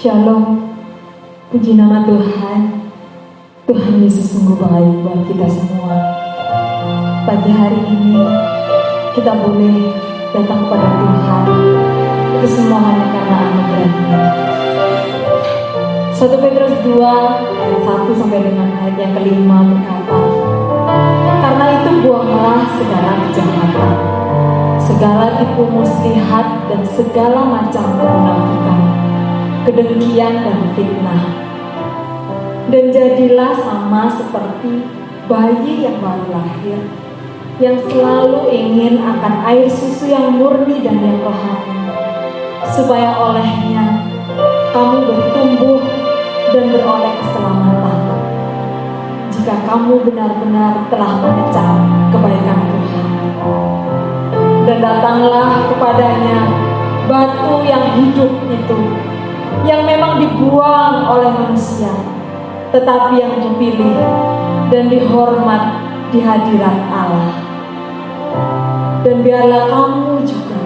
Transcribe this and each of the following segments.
Shalom, puji nama Tuhan. Tuhan Yesus sungguh baik buat kita semua. Pagi hari ini kita boleh datang kepada Tuhan. Itu semua hanya karena anugerah-Nya. 1 Petrus 2 ayat 1 sampai dengan ayat yang kelima berkata, karena itu buanglah segala kejahatan, segala tipu muslihat dan segala macam kemunafikan, kedengkian dan fitnah. Dan jadilah sama seperti bayi yang baru lahir, yang selalu ingin akan air susu yang murni dan yang rohani, supaya olehnya kamu bertumbuh dan beroleh keselamatan, jika kamu benar-benar telah mengecap kebaikan Tuhan. Dan datanglah kepadanya batu yang hidup itu, yang memang dibuang oleh manusia, tetapi yang dipilih dan dihormat di hadirat Allah. Dan biarlah kamu juga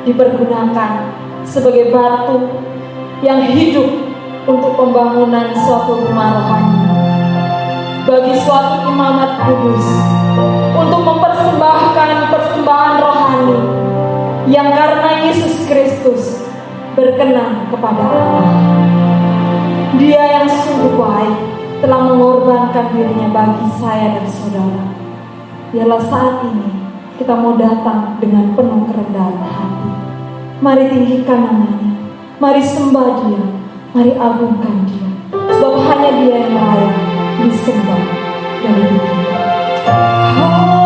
dipergunakan sebagai batu yang hidup untuk pembangunan suatu rumah rohani, bagi suatu imamat kudus, untuk mempersembahkan persembahan rohani yang karena Yesus Kristus berkenan kepada Allah. Dia yang sungguh baik telah mengorbankan dirinya bagi saya dan saudara. Biarlah saat ini kita mau datang dengan penuh kerendahan hati. Mari tinggikan namanya, mari sembah Dia, mari agungkan Dia, sebab hanya Dia yang layak disembah dan dipuji. Oh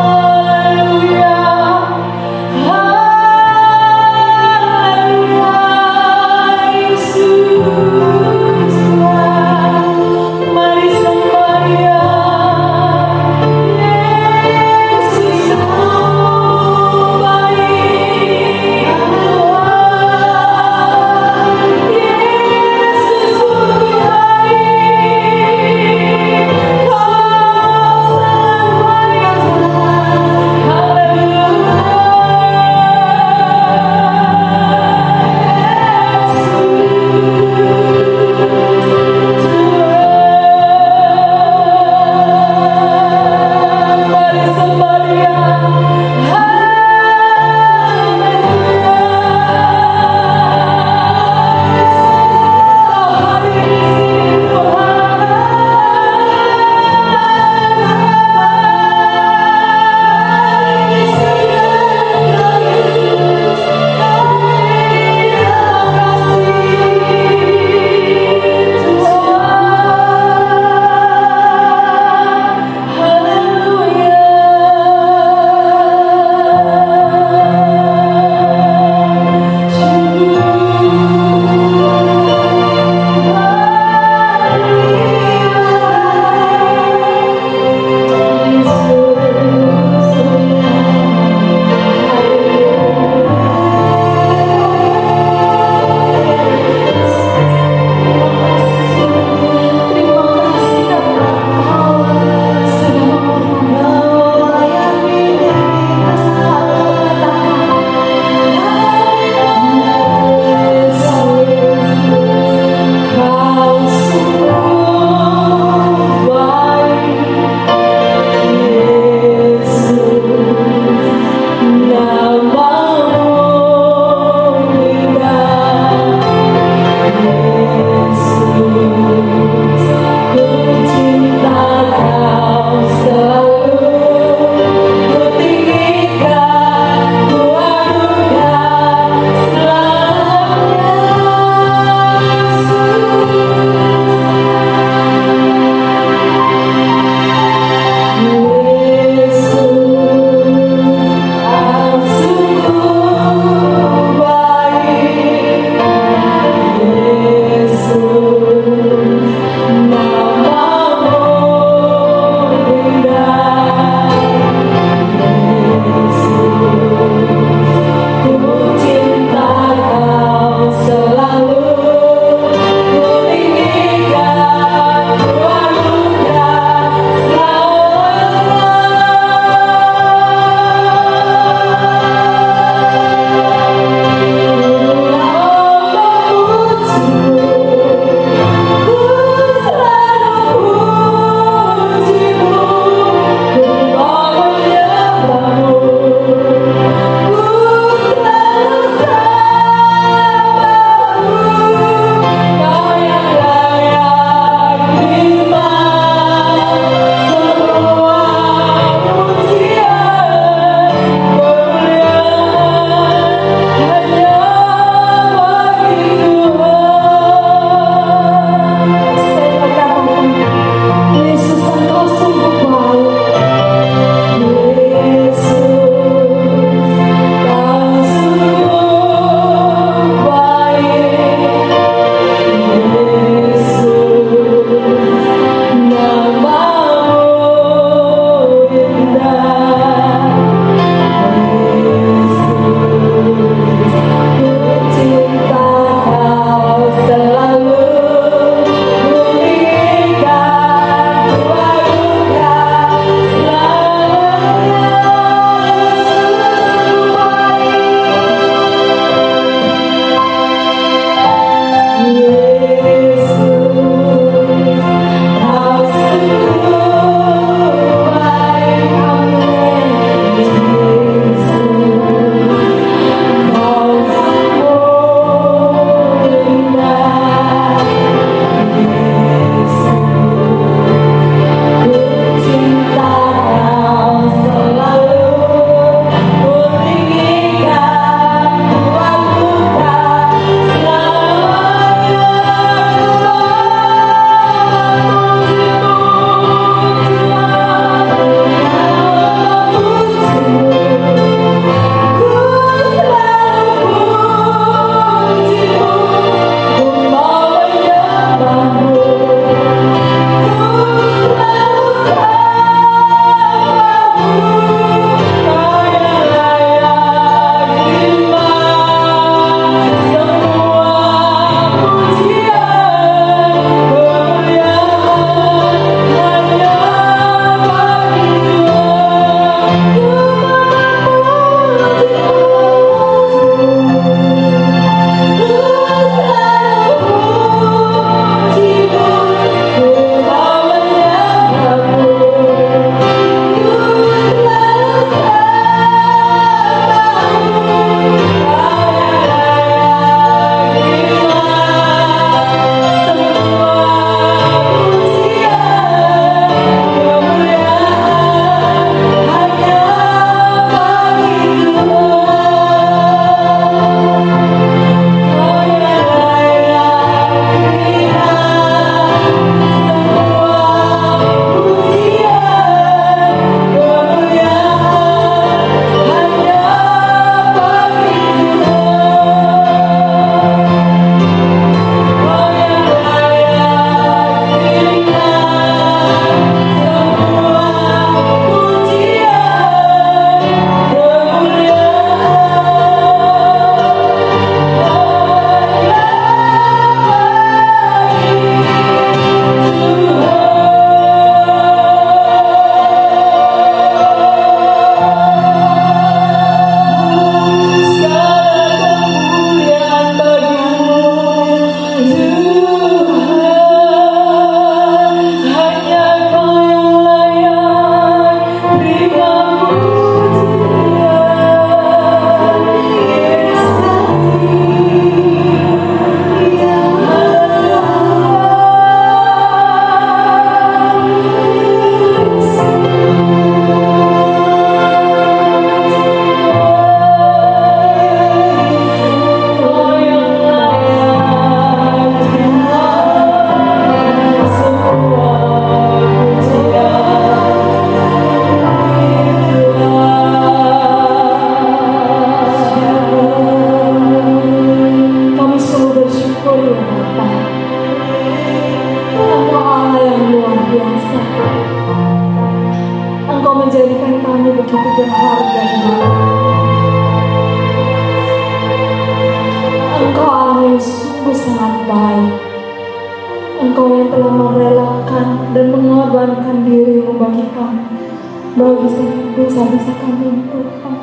dosa-dosa kami, Tuhan.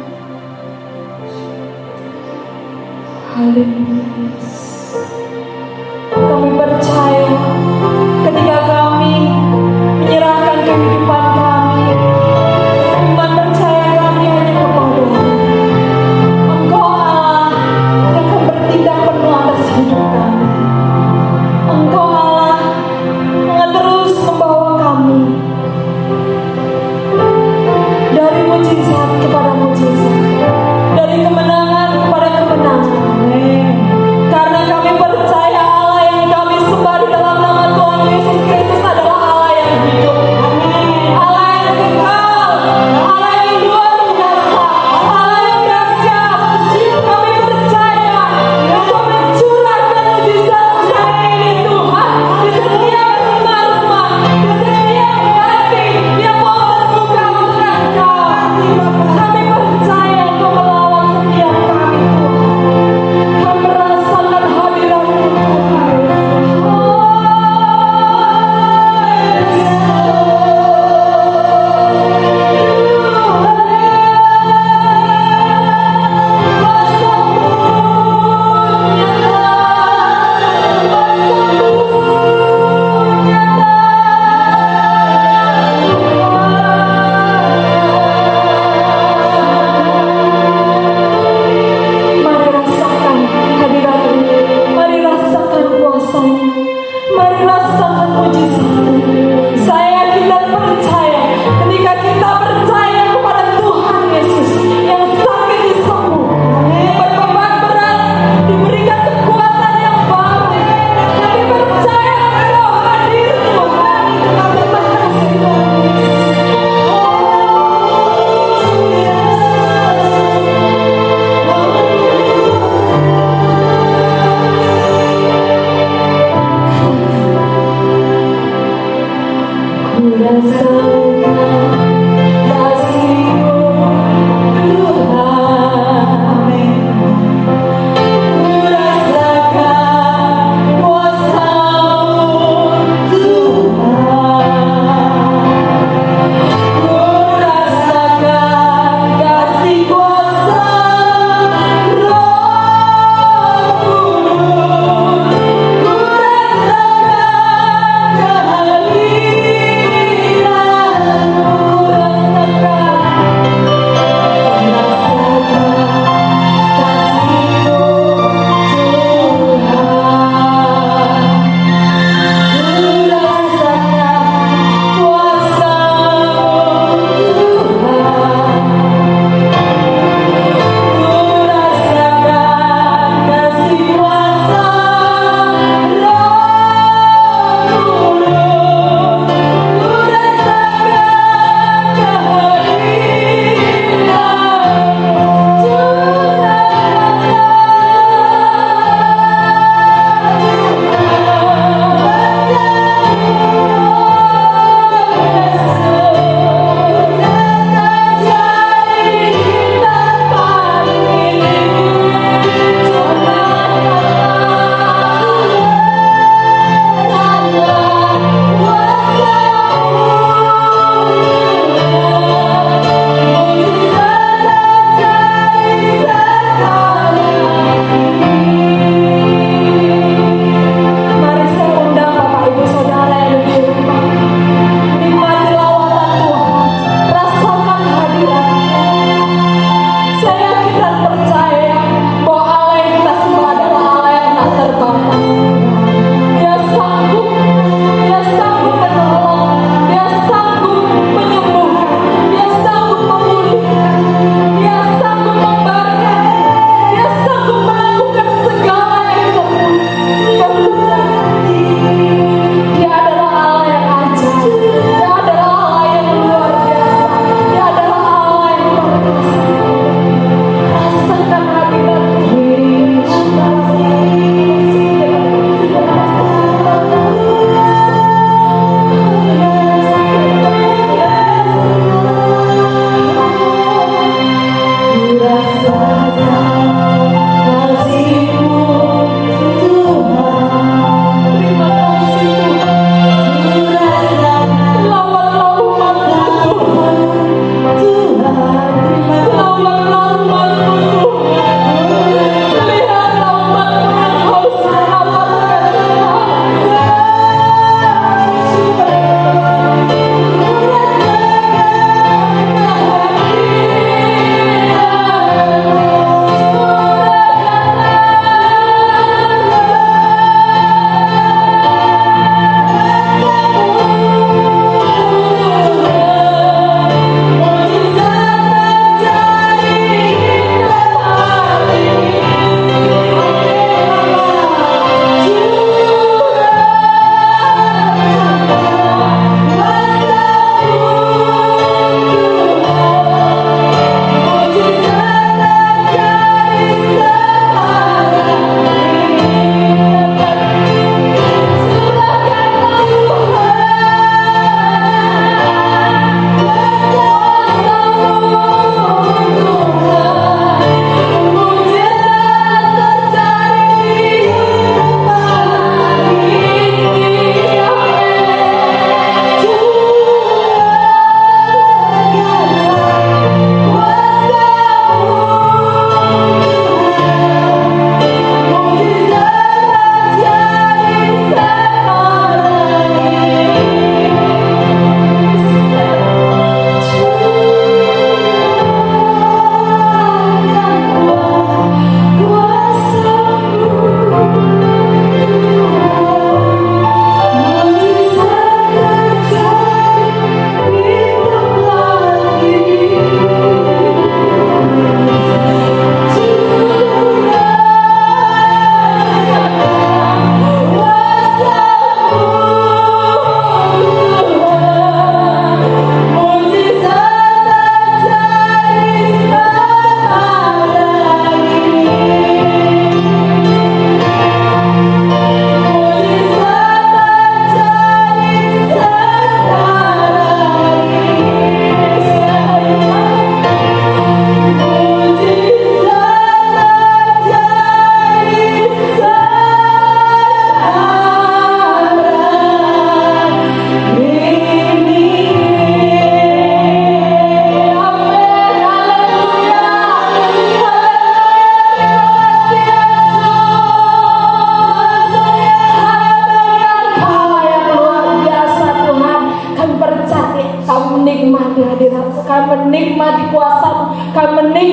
Haleluya. Kami percaya ketika kami menyerahkan kehidupan kami, iman percaya kami hanya kepada-Mu. Engkau Allah yang akan bertindak penuh atas hidup kami. Engkau Allah yang terus membawa kami dari mujizat kepada mujizat, dari kemenangan kepada kemenangan. Karena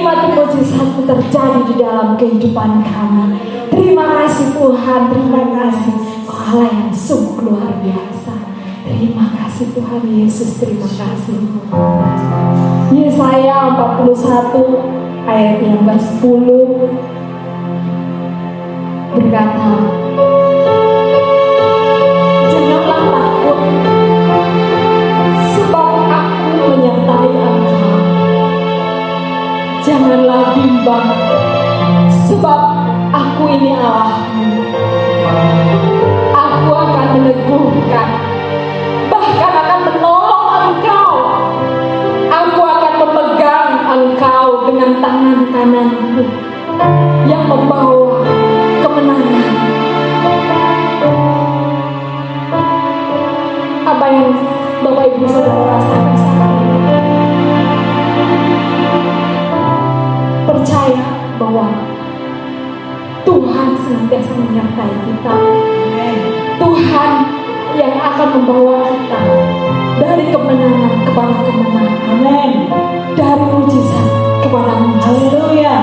nikmati mujizat terjadi di dalam kehidupan kami. Terima kasih Tuhan, terima kasih Kau Allah yang sungguh luar biasa. Terima kasih Tuhan Yesus, terima kasih. Yesaya 41 ayat yang ke-10 berkata, janganlah takut, sebab aku menyertai engkau. Janganlah bimbang, sebab aku ini Allahmu. Aku akan meneguhkan, bahkan akan menolong engkau. Aku akan memegang engkau dengan tangan kananku yang membawa kemenangan. Apa yang Bapak Ibu Saudara rasakan saat ini? Percaya bahwa Tuhan senantiasa menyertai kita. Tuhan yang akan membawa kita dari kemenangan kepada kemenangan. Amin. Dari mujizat kepada mujizat. Haleluya.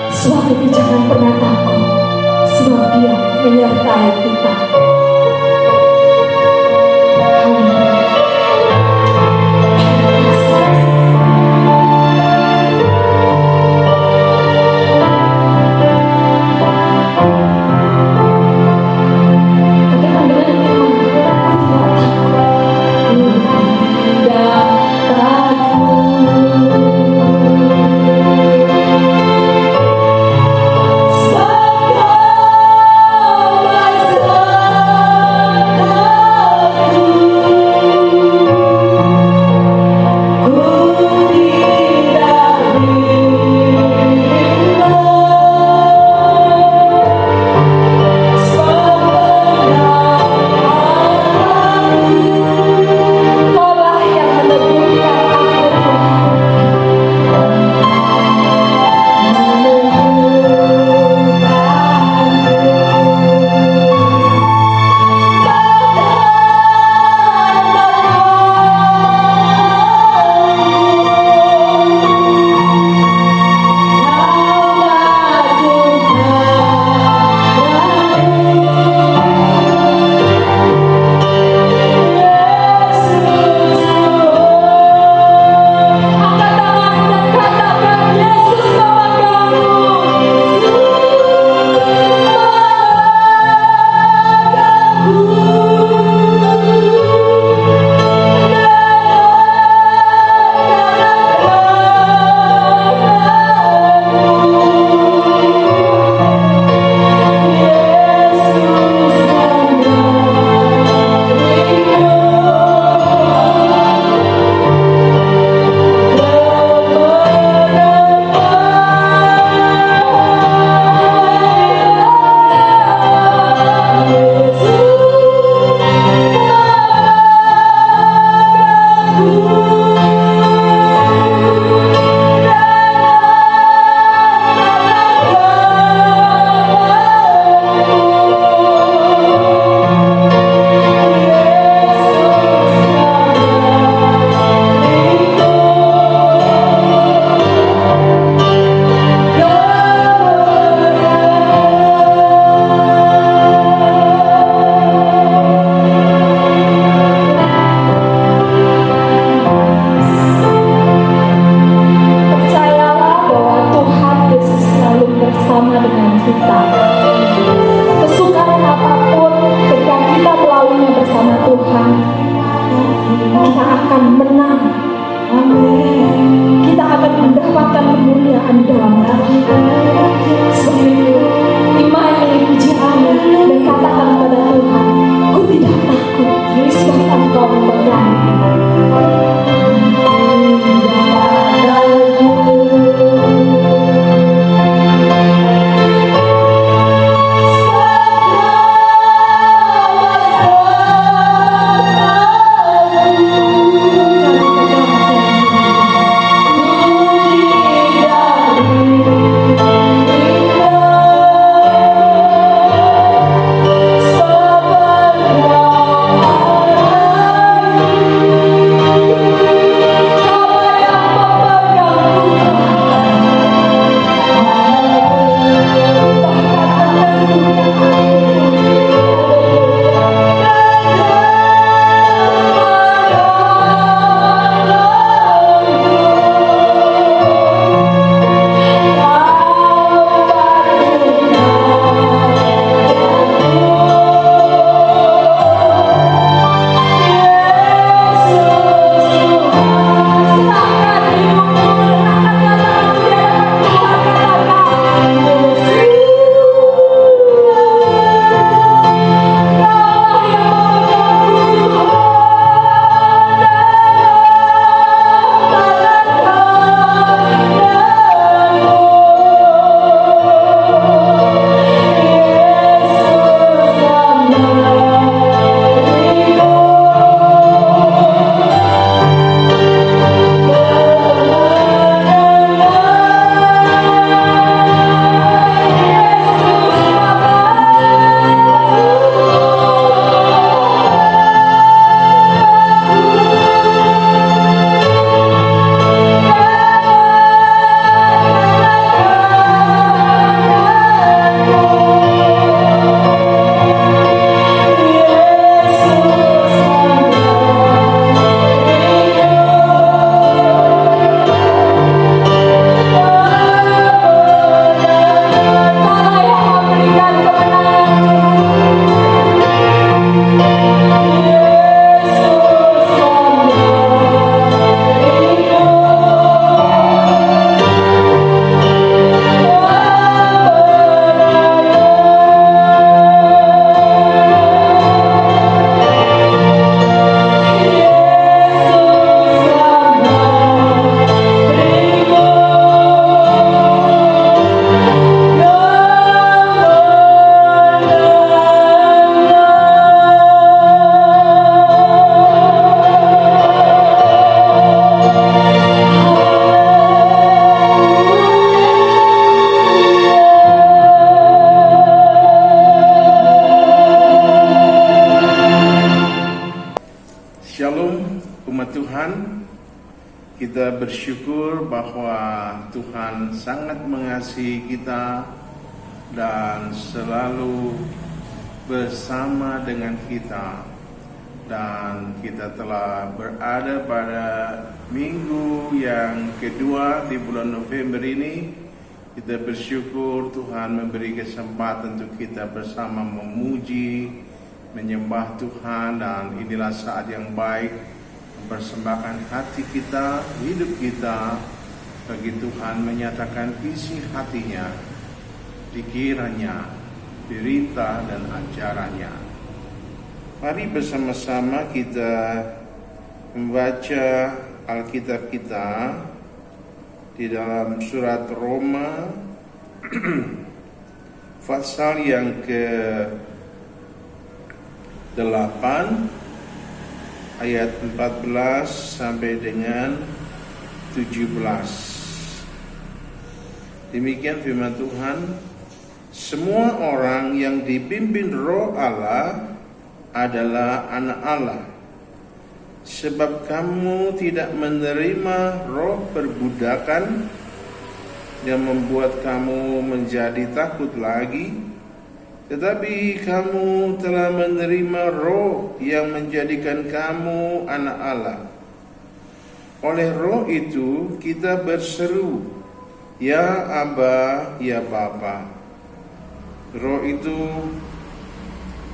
Sebab itu jangan pernah takut, sebab Dia menyertai kita. Kita bersyukur bahwa Tuhan sangat mengasihi kita dan selalu bersama dengan kita. Dan kita telah berada pada minggu yang kedua di bulan November ini. Kita bersyukur Tuhan memberi kesempatan untuk kita bersama memuji, menyembah Tuhan, dan inilah saat yang baik mempersembahkan hati kita, hidup kita bagi Tuhan, menyatakan isi hatinya, pikirannya, berita dan ajarannya. Mari bersama-sama kita membaca Alkitab kita di dalam surat Roma pasal yang ke-8 ayat 14 sampai dengan 17. Demikian firman Tuhan, semua orang yang dipimpin Roh Allah adalah anak Allah. Sebab kamu tidak menerima roh perbudakan yang membuat kamu menjadi takut lagi, tetapi kamu telah menerima roh yang menjadikan kamu anak Allah. Oleh roh itu kita berseru, ya Aba, ya Bapa. Roh itu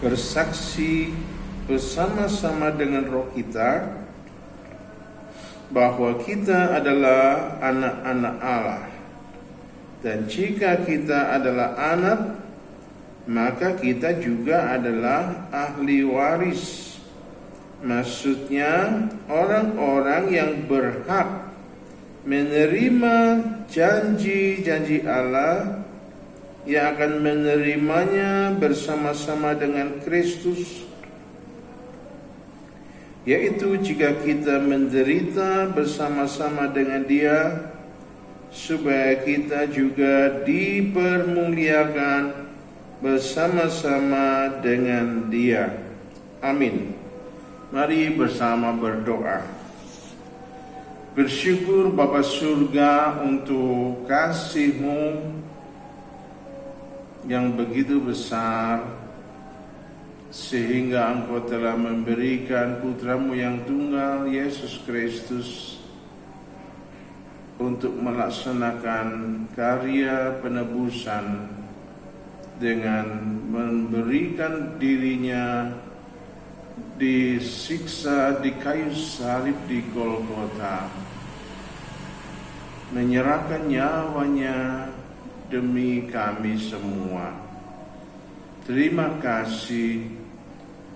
bersaksi bersama-sama dengan roh kita bahwa kita adalah anak-anak Allah. Dan jika kita adalah anak, maka kita juga adalah ahli waris. Maksudnya orang-orang yang berhak menerima janji-janji Allah, yang akan menerimanya bersama-sama dengan Kristus, yaitu jika kita menderita bersama-sama dengan Dia, supaya kita juga dipermuliakan bersama-sama dengan Dia. Amin. Mari bersama berdoa. Bersyukur Bapa Surga untuk kasih-Mu yang begitu besar, sehingga Engkau telah memberikan Putra-Mu yang tunggal, Yesus Kristus, untuk melaksanakan karya penebusan dengan memberikan dirinya disiksa di kayu salib di Golgota, menyerahkan nyawanya demi kami semua. Terima kasih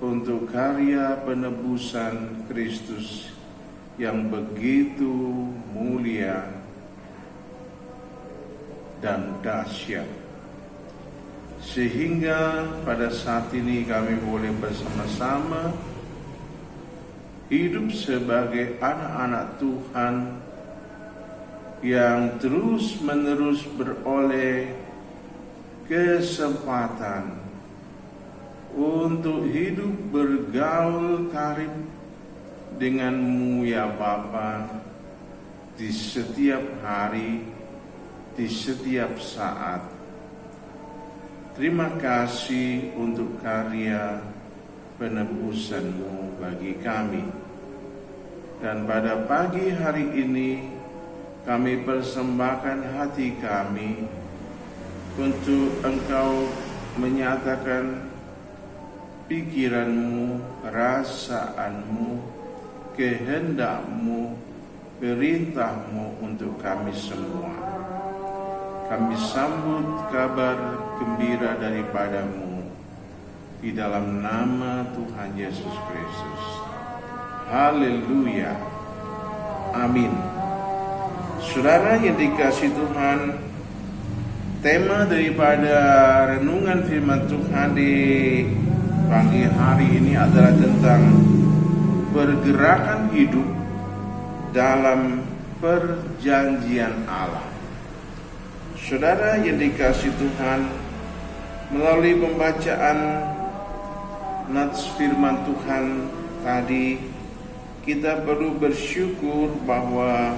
untuk karya penebusan Kristus yang begitu mulia dan dahsyat, sehingga pada saat ini kami boleh bersama-sama hidup sebagai anak-anak Tuhan yang terus-menerus beroleh kesempatan untuk hidup bergaul karib dengan-Mu ya Bapa, di setiap hari, di setiap saat. Terima kasih untuk karya penebusan-Mu bagi kami. Dan pada pagi hari ini kami persembahkan hati kami untuk Engkau menyatakan pikiran-Mu, perasaan-Mu, kehendak-Mu, perintah-Mu untuk kami semua. Kami sambut kabar gembira daripada-Mu di dalam nama Tuhan Yesus Kristus. Haleluya. Amin. Saudara yang dikasihi Tuhan, tema daripada renungan firman Tuhan di pagi hari ini adalah tentang pergerakan hidup dalam perjanjian Allah. Saudara yang dikasihi Tuhan, melalui pembacaan nats firman Tuhan tadi, kita perlu bersyukur bahwa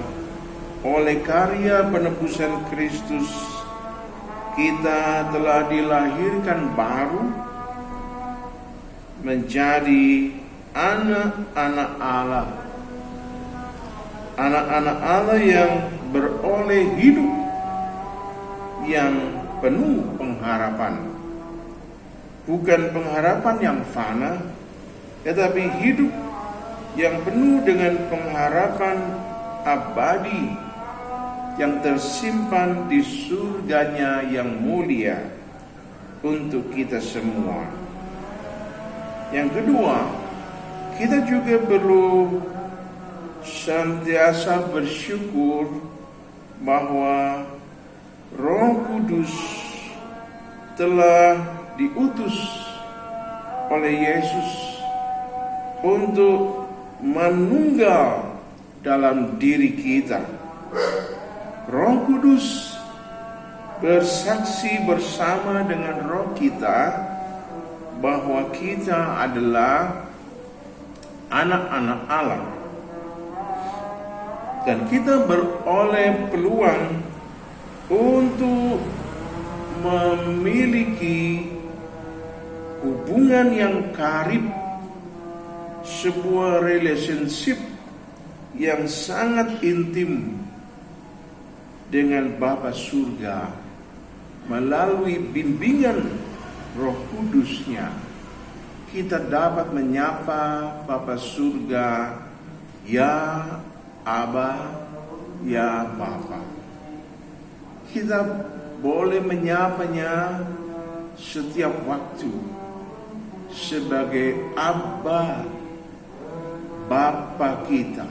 oleh karya penebusan Kristus, kita telah dilahirkan baru menjadi anak-anak Allah. Anak-anak Allah yang beroleh hidup yang penuh pengharapan. Bukan pengharapan yang fana, tetapi hidup yang penuh dengan pengharapan abadi yang tersimpan di surganya yang mulia untuk kita semua. Yang kedua, kita juga perlu senantiasa bersyukur bahwa Roh Kudus telah diutus oleh Yesus untuk menunggal dalam diri kita. Roh Kudus bersaksi bersama dengan roh kita bahwa kita adalah anak-anak Allah. Dan kita beroleh peluang untuk memiliki hubungan yang karib, sebuah relationship yang sangat intim dengan Bapa Surga melalui bimbingan Roh Kudusnya. Kita dapat menyapa Bapa Surga, ya Aba, ya Bapa. Kita boleh menyapanya setiap waktu sebagai Abba, Bapa kita.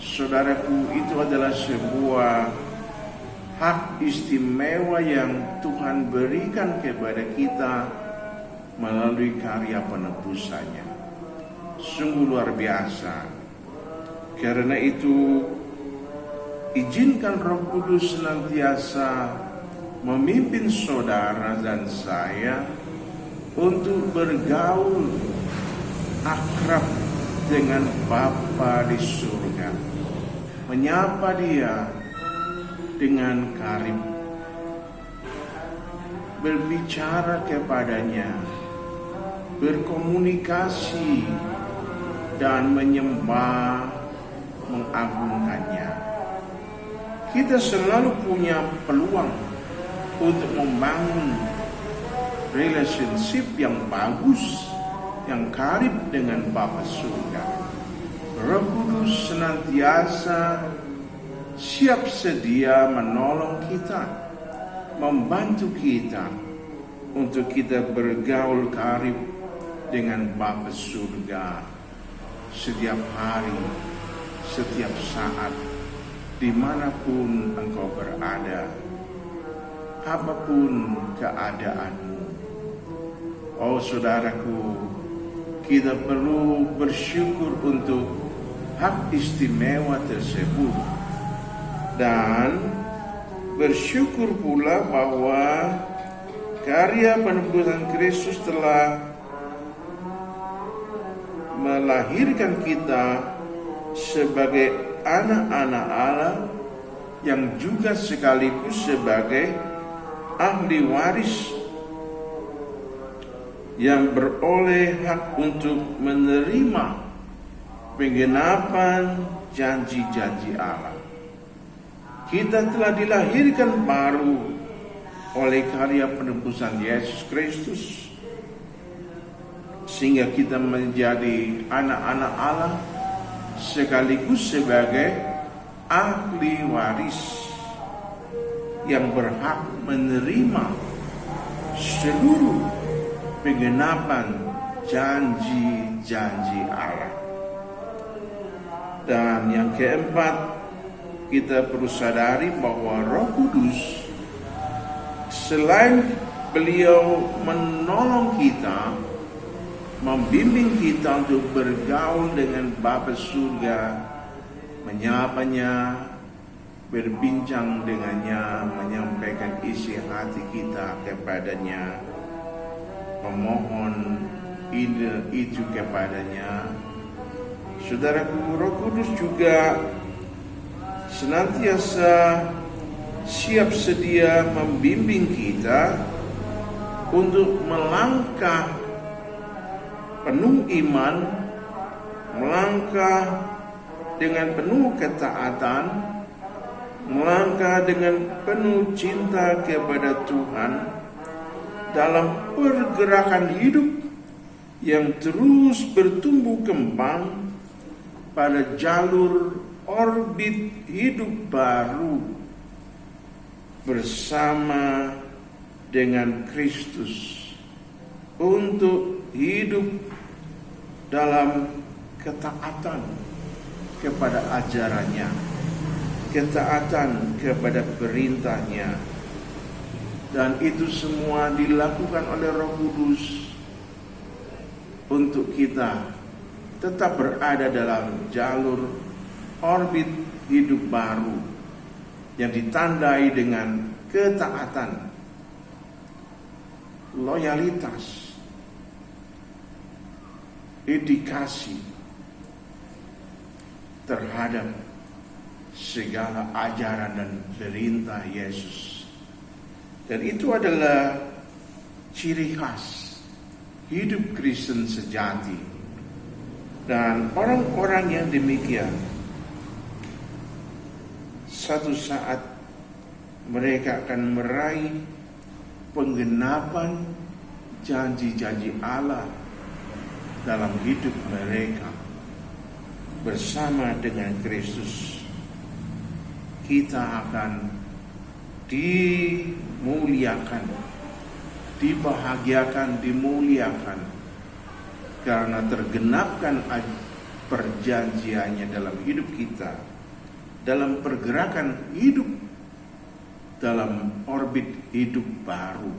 Saudaraku, itu adalah sebuah hak istimewa yang Tuhan berikan kepada kita melalui karya penebusannya. Sungguh luar biasa. Karena itu, izinkan Roh Kudus senantiasa memimpin saudara dan saya untuk bergaul akrab dengan Bapa di surga, menyapa Dia dengan karib, berbicara kepadanya, berkomunikasi dan menyembah, mengagungkannya. Kita selalu punya peluang untuk membangun relationship yang bagus, yang karib dengan Bapa Surga. Roh Kudus senantiasa siap sedia menolong kita, membantu kita untuk kita bergaul karib dengan Bapa Surga setiap hari, setiap saat, dimanapun engkau berada, apapun keadaanmu. Oh saudaraku, kita perlu bersyukur untuk hak istimewa tersebut, dan bersyukur pula bahwa karya penebusan Kristus telah melahirkan kita sebagai anak-anak Allah yang juga sekaligus sebagai ahli waris yang beroleh hak untuk menerima penggenapan janji-janji Allah. Kita telah dilahirkan baru oleh karya penebusan Yesus Kristus, sehingga kita menjadi anak-anak Allah sekaligus sebagai ahli waris yang berhak menerima seluruh penggenapan janji-janji Allah. Dan yang keempat, kita perlu sadari bahwa Roh Kudus selain beliau menolong kita, membimbing kita untuk bergaul dengan Bapa Surga, menyapanya, berbincang dengannya, menyampaikan isi hati kita kepadanya, memohon ide itu kepadanya. Saudaraku, Roh Kudus juga senantiasa siap sedia membimbing kita untuk melangkah penuh iman, melangkah dengan penuh ketaatan, melangkah dengan penuh cinta kepada Tuhan dalam pergerakan hidup yang terus bertumbuh kembang pada jalur orbit hidup baru bersama dengan Kristus untuk hidup dalam ketaatan kepada ajarannya, ketaatan kepada perintahnya, dan itu semua dilakukan oleh Roh Kudus untuk kita tetap berada dalam jalur orbit hidup baru yang ditandai dengan ketaatan, loyalitas, dedikasi terhadap segala ajaran dan perintah Yesus. Dan itu adalah ciri khas hidup Kristen sejati. Dan orang-orang yang demikian, satu saat mereka akan meraih penggenapan janji-janji Allah dalam hidup mereka bersama dengan Kristus. Kita akan dimuliakan, dibahagiakan, dimuliakan karena tergenapkan perjanjiannya dalam hidup kita, dalam pergerakan hidup, dalam orbit hidup baru.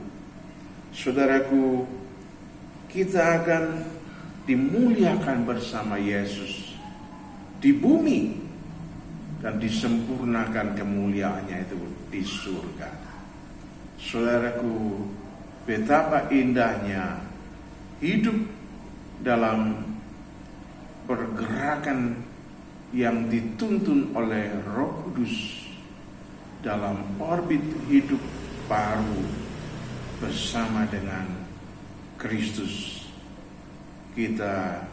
Saudaraku, kita akan dimuliakan bersama Yesus di bumi dan disempurnakan kemuliaannya itu di surga. Saudaraku, betapa indahnya hidup dalam pergerakan yang dituntun oleh Roh Kudus dalam orbit hidup baru bersama dengan Kristus. Kita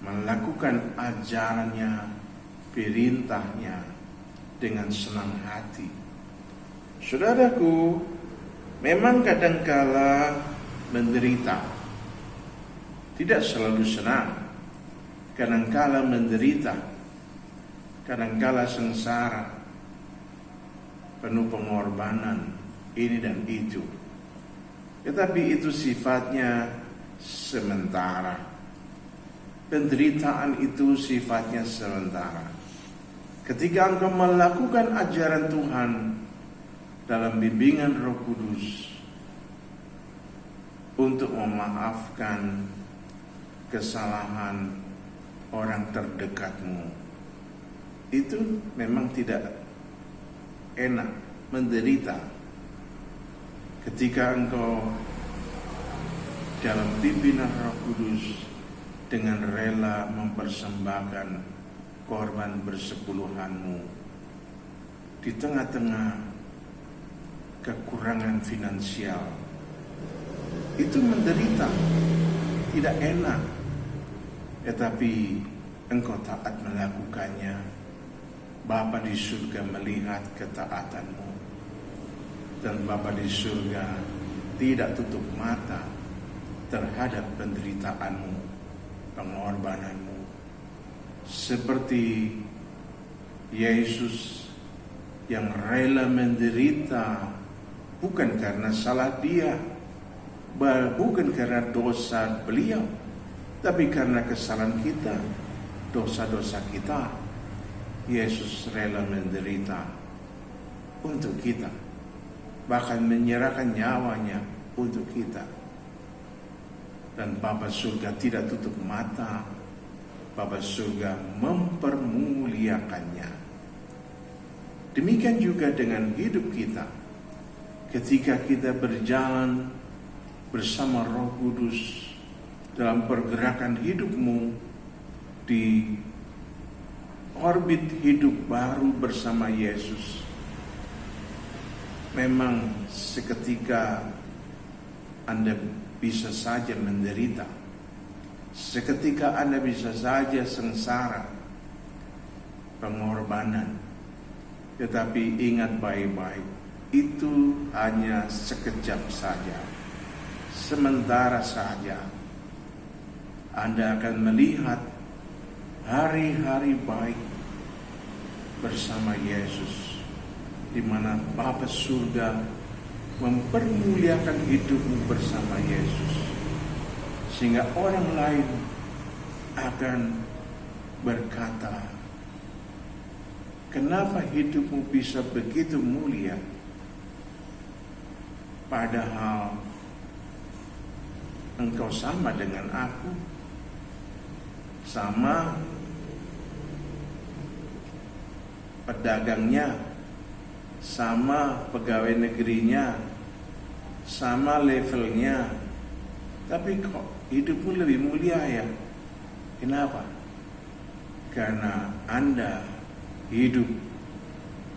melakukan ajarannya, perintahnya dengan senang hati. Saudaraku, memang kadangkala menderita, tidak selalu senang, kadangkala menderita, kadangkala sengsara, penuh pengorbanan ini dan itu. Tetapi itu sifatnya sementara. Penderitaan itu sifatnya sementara. Ketika engkau melakukan ajaran Tuhan dalam bimbingan Roh Kudus untuk memaafkan kesalahan orang terdekatmu, itu memang tidak enak, menderita. Ketika engkau dalam pimpinan Roh Kudus dengan rela mempersembahkan korban bersepuluhanmu di tengah-tengah kekurangan finansial, itu menderita, tidak enak. Tetapi engkau taat melakukannya, Bapa di surga melihat ketaatanmu, dan Bapa di surga tidak tutup mata terhadap penderitaanmu, pengorbananmu. Seperti Yesus yang rela menderita bukan karena salah dia, bukan karena dosa beliau, tapi karena kesalahan kita, dosa-dosa kita. Yesus rela menderita untuk kita, bahkan menyerahkan nyawanya untuk kita. Dan Bapa surga tidak tutup mata, Bapa surga mempermuliakannya. Demikian juga dengan hidup kita. Ketika kita berjalan bersama Roh Kudus dalam pergerakan hidupmu di orbit hidup baru bersama Yesus, memang seketika Anda bisa saja menderita, seketika Anda bisa saja sengsara, pengorbanan. Tetapi ingat baik-baik, itu hanya sekejap saja, sementara saja. Anda akan melihat hari-hari baik bersama Yesus, di mana Bapa surga mempermuliakan hidupmu bersama Yesus, sehingga orang lain akan berkata, kenapa hidupmu bisa begitu mulia, padahal engkau sama dengan aku, sama pedagangnya, sama pegawai negerinya, sama levelnya, tapi kok hidupmu lebih mulia ya? Kenapa? Karena Anda hidup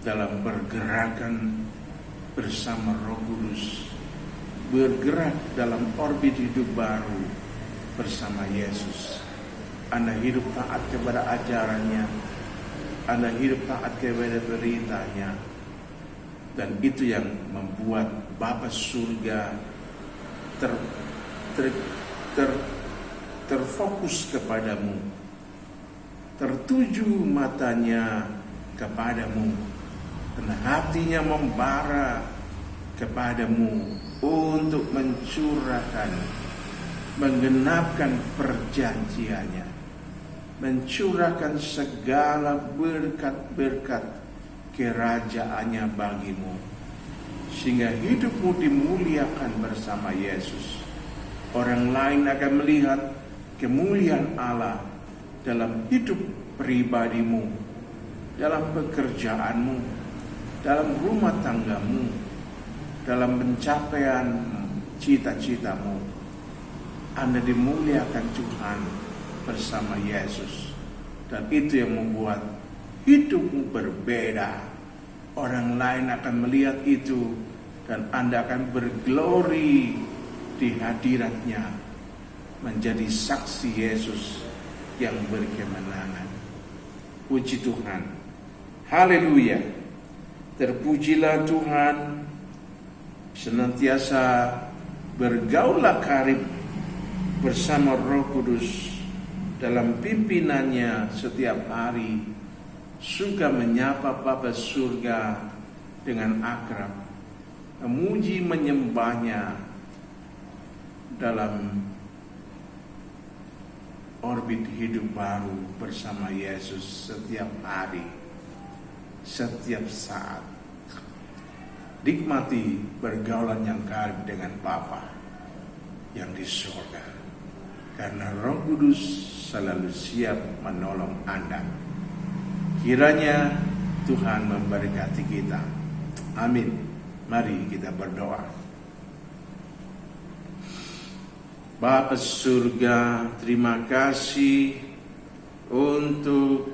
dalam pergerakan bersama Roh Kudus, bergerak dalam orbit hidup baru bersama Yesus. Anda hidup taat kepada ajarannya, Anda hidup taat kepada perintahnya, dan itu yang membuat Bapa surga terfokus kepadamu, tertuju matanya kepadamu, dan hatinya membara kepadamu untuk mencurahkan, menggenapkan perjanjiannya, mencurahkan segala berkat-berkat kerajaannya bagimu, sehingga hidupmu dimuliakan bersama Yesus. Orang lain akan melihat kemuliaan Allah dalam hidup pribadimu, dalam pekerjaanmu, dalam rumah tanggamu, dalam pencapaian cita-citamu. Anda dimuliakan Tuhan bersama Yesus, dan itu yang membuat hidupmu berbeda. Orang lain akan melihat itu, dan Anda akan berglori di hadiratnya, menjadi saksi Yesus yang berkemenangan. Puji Tuhan, haleluya. Terpujilah Tuhan. Senantiasa bergaulah karib bersama Roh Kudus dalam pimpinannya setiap hari. Suka menyapa Bapa surga dengan akrab, memuji menyembahnya dalam orbit hidup baru bersama Yesus setiap hari, setiap saat. Nikmati pergaulan yang karib dengan Bapa yang di surga, karena Roh Kudus selalu siap menolong Anda. Kiranya Tuhan memberkati kita. Amin. Mari kita berdoa. Bapa surga, terima kasih untuk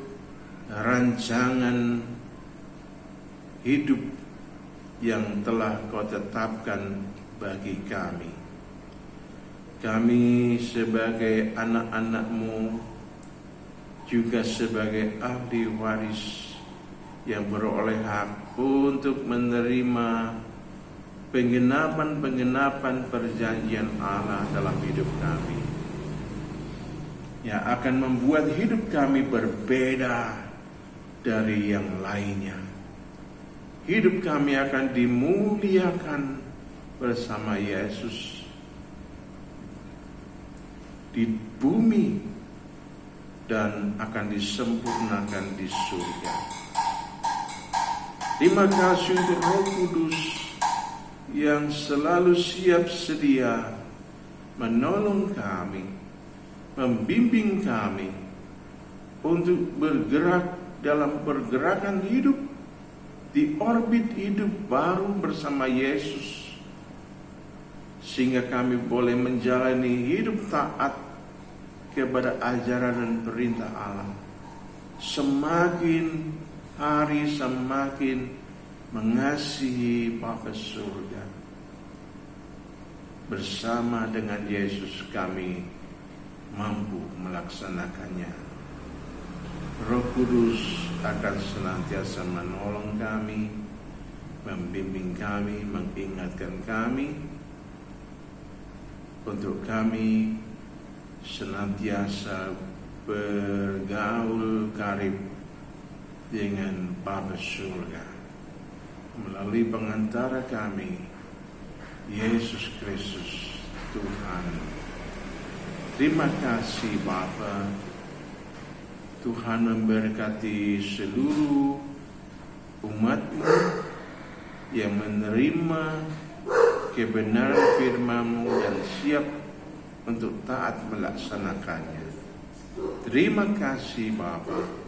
rancangan hidup yang telah Kau tetapkan bagi kami. Kami sebagai anak-anak-Mu, juga sebagai ahli waris yang beroleh hak untuk menerima penggenapan perjanjian Allah dalam hidup kami, yang akan membuat hidup kami berbeda dari yang lainnya. Hidup kami akan dimuliakan bersama Yesus di bumi dan akan disempurnakan di surga. Terima kasih untuk Roh Kudus yang selalu siap sedia menolong kami, membimbing kami untuk bergerak dalam pergerakan hidup di orbit hidup baru bersama Yesus, sehingga kami boleh menjalani hidup taat kepada ajaran dan perintah Allah, semakin hari semakin mengasihi Bapa surga. Bersama dengan Yesus kami mampu melaksanakannya. Roh Kudus akan senantiasa menolong kami, membimbing kami, mengingatkan kami, untuk kami senantiasa bergaul karib dengan Bapa surga melalui pengantara kami, Yesus Kristus Tuhan. Terima kasih Bapa. Tuhan memberkati seluruh umat-Mu yang menerima kebenaran firman-Mu dan siap untuk taat melaksanakannya. Terima kasih Bapa.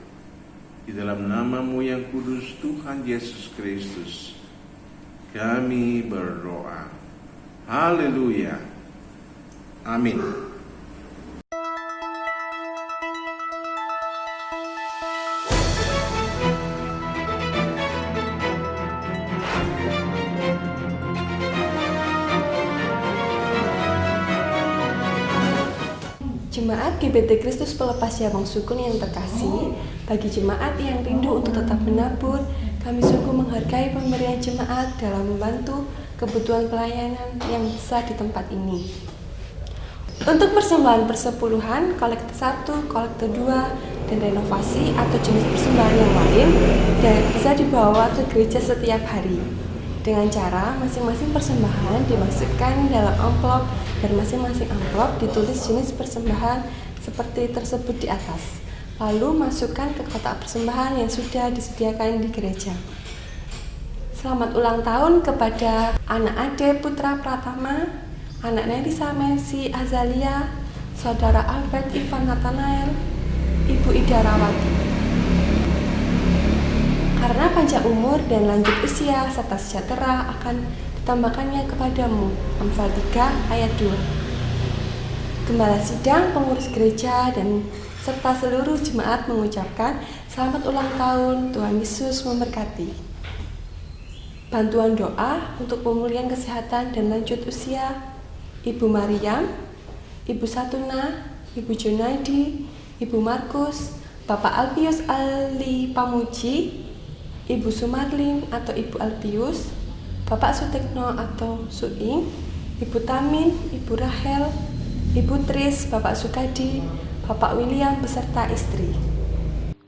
Di dalam nama-Mu yang kudus Tuhan Yesus Kristus kami berdoa. Haleluya. Amin. Jemaat GBT Kristus Pelepas Jabang Sukun yang terkasih, bagi jemaat yang rindu untuk tetap menabur, kami sungguh menghargai pemberian jemaat dalam membantu kebutuhan pelayanan yang besar di tempat ini. Untuk persembahan persepuluhan, kolektor 1, kolektor 2, dan renovasi atau jenis persembahan yang lain dan bisa dibawa ke gereja setiap hari. Dengan cara masing-masing persembahan dimasukkan dalam amplop dan masing-masing amplop ditulis jenis persembahan seperti tersebut di atas. Lalu masukkan ke kotak persembahan yang sudah disediakan di gereja. Selamat ulang tahun kepada anak Ade Putra Pratama, anak Nelisa Mercy Azalia, saudara Albert Ivan Nathanael, Ibu Ida Rawati. Karena panjang umur dan lanjut usia serta sejahtera akan ditambahkannya kepadamu. Amsal 3 ayat 2. Gembala sidang, pengurus gereja, dan serta seluruh jemaat mengucapkan selamat ulang tahun, Tuhan Yesus memberkati. Bantuan doa untuk pemulihan kesehatan dan lanjut usia Ibu Mariam, Ibu Satuna, Ibu Junaidi, Ibu Markus, Bapak Alpius Ali Pamuji, Ibu Sumarlin atau Ibu Alpius, Bapak Sutekno atau Suing, Ibu Tamin, Ibu Rahel, Ibu Tris, Bapak Sukadi, Bapak William beserta istri.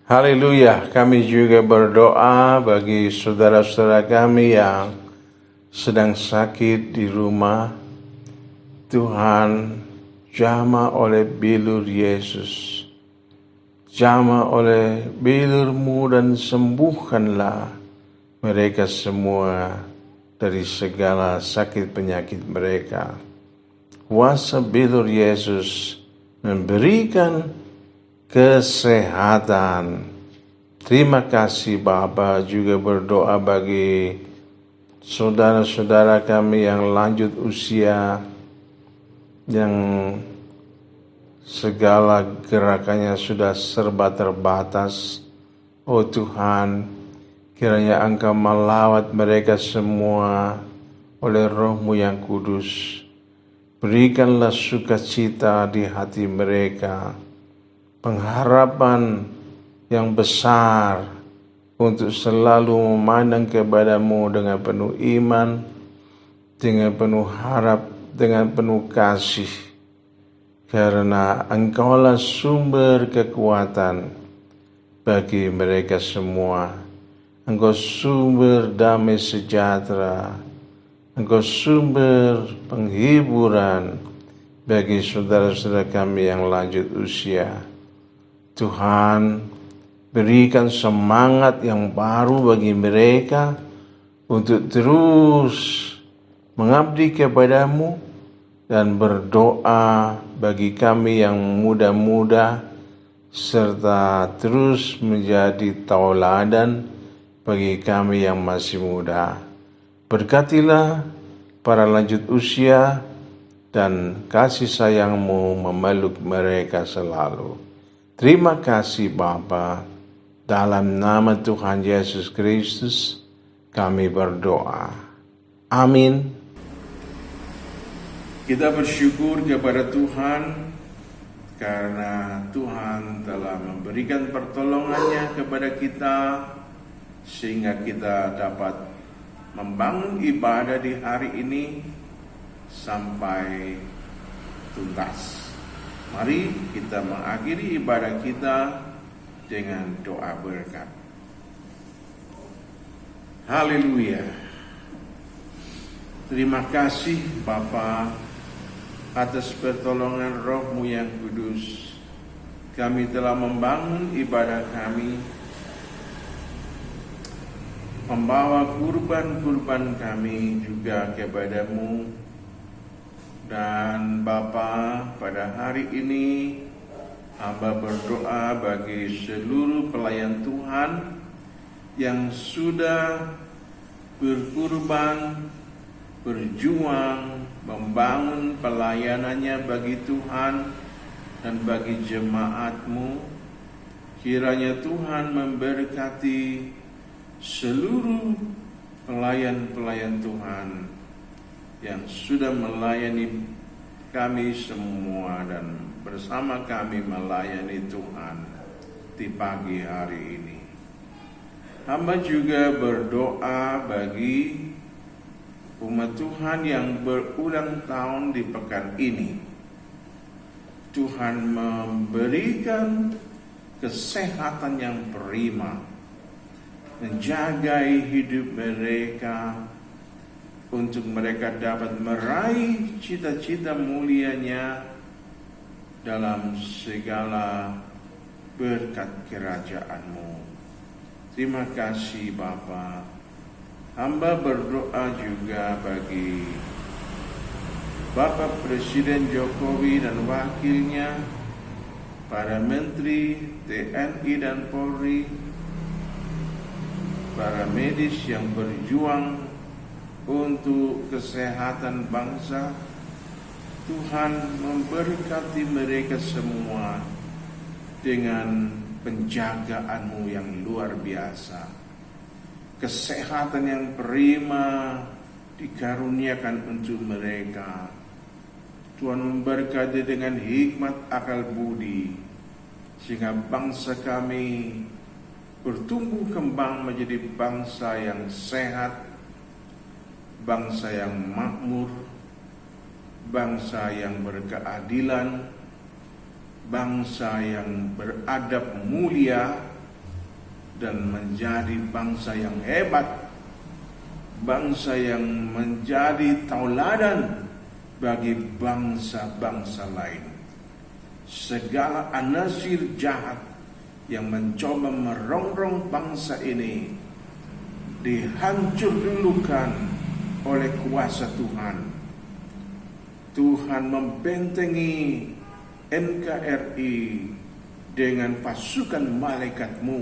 Haleluya. Kami juga berdoa bagi saudara-saudara kami yang sedang sakit di rumah. Tuhan, jamah oleh bilur Yesus, jamah oleh bilur-Mu dan sembuhkanlah mereka semua dari segala sakit penyakit mereka. Kuasa bilur Yesus memberikan kesehatan. Terima kasih Bapa. Juga berdoa bagi saudara-saudara kami yang lanjut usia, yang segala gerakannya sudah serba terbatas. Oh Tuhan, kiranya Engkau melawat mereka semua oleh Roh-Mu yang kudus. Berikanlah sukacita di hati mereka, pengharapan yang besar untuk selalu memandang kepada-Mu dengan penuh iman, dengan penuh harap, dengan penuh kasih. Karena Engkaulah sumber kekuatan bagi mereka semua. Engkau sumber damai sejahtera. Engkau sumber penghiburan bagi saudara-saudara kami yang lanjut usia. Tuhan, berikan semangat yang baru bagi mereka untuk terus mengabdi kepada-Mu dan berdoa bagi kami yang muda-muda serta terus menjadi tauladan bagi kami yang masih muda. Berkatilah para lanjut usia dan kasih sayang-Mu memeluk mereka selalu. Terima kasih Bapa. Dalam nama Tuhan Yesus Kristus kami berdoa. Amin. Kita bersyukur kepada Tuhan karena Tuhan telah memberikan pertolongannya kepada kita sehingga kita dapat membangun ibadah di hari ini sampai tuntas. Mari kita mengakhiri ibadah kita dengan doa berkat. Haleluya. Terima kasih Bapa atas pertolongan Roh-Mu yang kudus. Kami telah membangun ibadah kami, membawa kurban-kurban kami juga kepada-Mu. Dan Bapa, pada hari ini hamba berdoa bagi seluruh pelayan Tuhan yang sudah berkurban, berjuang, membangun pelayanannya bagi Tuhan dan bagi jemaat-Mu. Kiranya Tuhan memberkati seluruh pelayan-pelayan Tuhan yang sudah melayani kami semua dan bersama kami melayani Tuhan di pagi hari ini. Hamba juga berdoa bagi umat Tuhan yang berulang tahun di pekan ini. Tuhan memberikan kesehatan yang prima, menjaga hidup mereka, untuk mereka dapat meraih cita-cita mulianya dalam segala berkat kerajaan-Mu. Terima kasih Bapa. Hamba berdoa juga bagi Bapak Presiden Jokowi dan wakilnya, para menteri TNI dan Polri, para medis yang berjuang untuk kesehatan bangsa. Tuhan memberkati mereka semua dengan penjagaan-Mu yang luar biasa. Kesehatan yang prima dikaruniakan untuk mereka. Tuhan memberkati dengan hikmat akal budi, sehingga bangsa kami bertumbuh kembang menjadi bangsa yang sehat, bangsa yang makmur, bangsa yang berkeadilan, bangsa yang beradab mulia, dan menjadi bangsa yang hebat, bangsa yang menjadi tauladan bagi bangsa-bangsa lain. Segala anasir jahat yang mencoba merongrong bangsa ini dihancur dulukan oleh kuasa Tuhan. Tuhan membentengi NKRI dengan pasukan malaikat-Mu.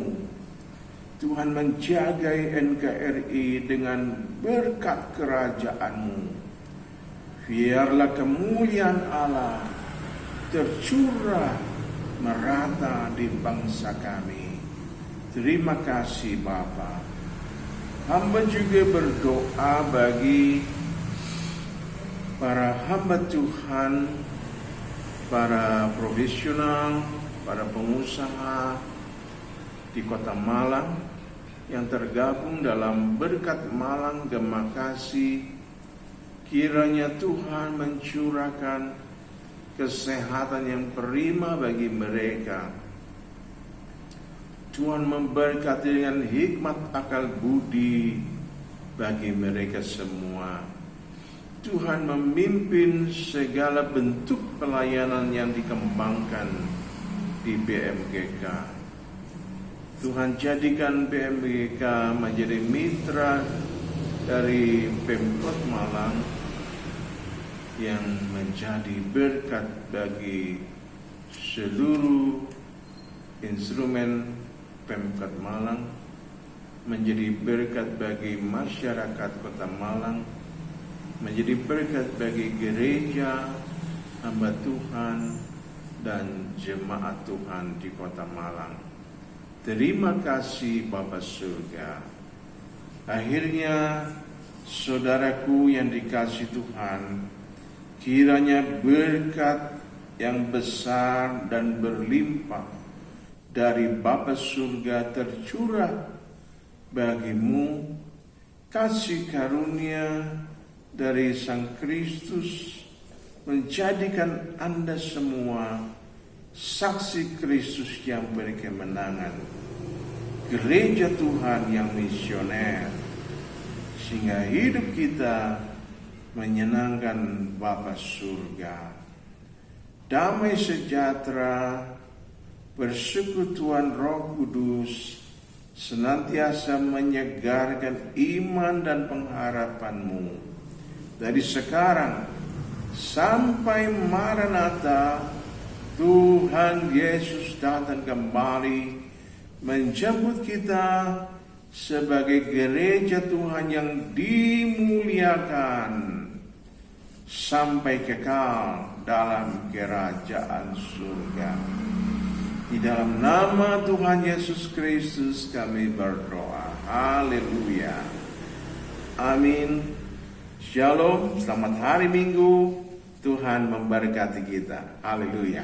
Tuhan menjaga NKRI dengan berkat kerajaan-Mu. Biarlah kemuliaan Allah tercurah merata di bangsa kami. Terima kasih Bapa. Hamba juga berdoa bagi para hamba Tuhan, para profesional, para pengusaha di Kota Malang yang tergabung dalam Berkat Malang Gema Kasih. Kiranya Tuhan mencurahkan kesehatan yang prima bagi mereka. Tuhan memberkati dengan hikmat akal budi bagi mereka semua. Tuhan memimpin segala bentuk pelayanan yang dikembangkan di BMGK. Tuhan jadikan BMGK menjadi mitra dari Pemkot Malang yang menjadi berkat bagi seluruh instrumen Pemkot Malang, menjadi berkat bagi masyarakat Kota Malang, menjadi berkat bagi gereja, hamba Tuhan, dan jemaat Tuhan di Kota Malang. Terima kasih Bapa Surga. Akhirnya saudaraku yang dikasihi Tuhan, kiranya berkat yang besar dan berlimpah dari Bapa Surga tercurah bagimu, kasih karunia dari Sang Kristus menjadikan Anda semua saksi Kristus yang berkemenangan, gereja Tuhan yang misioner, sehingga hidup kita menyenangkan Bapa Surga. Damai sejahtera, persekutuan Roh Kudus senantiasa menyegarkan iman dan pengharapanmu dari sekarang sampai Maranatha. Tuhan Yesus datang kembali menjemput kita sebagai gereja Tuhan yang dimuliakan sampai kekal dalam kerajaan surga. Di dalam nama Tuhan Yesus Kristus kami berdoa. Haleluya. Amin. Shalom. Selamat hari Minggu. Tuhan memberkati kita. Haleluya.